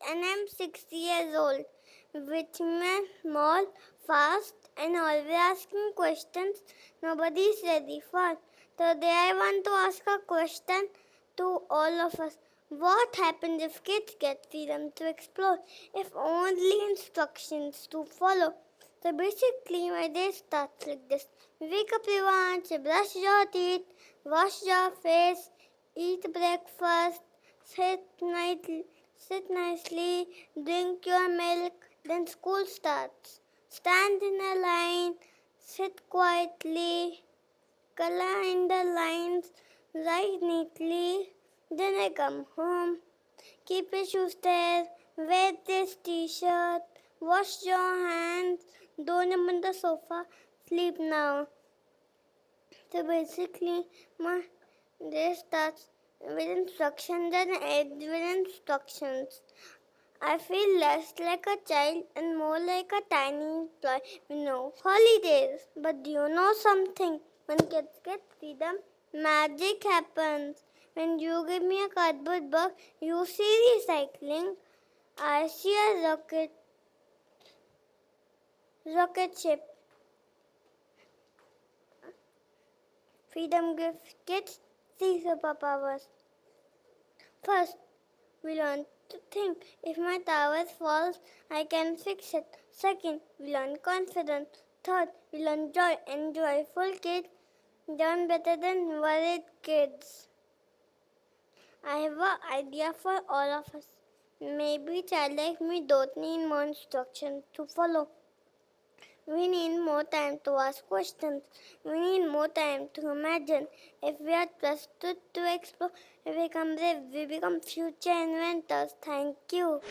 and I'm 6 years old, which means small, fast, and always asking questions nobody is ready for. Today I want to ask a question to all of us. What happens if kids get freedom to explore, if only instructions to follow? So basically my day starts like this. Wake up, Revansh, brush your teeth, wash your face, eat breakfast, sit nicely, drink your milk, then school starts. Stand in a line, sit quietly, color in the lines, write neatly. Then I come home, keep your shoes there, wear this t-shirt, wash your hands, don't jump on the sofa, sleep now. So basically, my day starts with instructions and ends with instructions. I feel less like a child and more like a tiny toy with no holidays. But do you know something? When kids get freedom, magic happens. When you give me a cardboard box, you see recycling. I see a rocket ship. Freedom gives kids three superpowers. First, we learn to think. If my tower falls, I can fix it. Second, we learn confidence. Third, we learn joy, and joyful kids learn better than worried kids. I have an idea for all of us. Maybe child like me don't need more instructions to follow. We need more time to ask questions. We need more time to imagine. If we are trusted to explore, we become brave. We become future inventors. Thank you.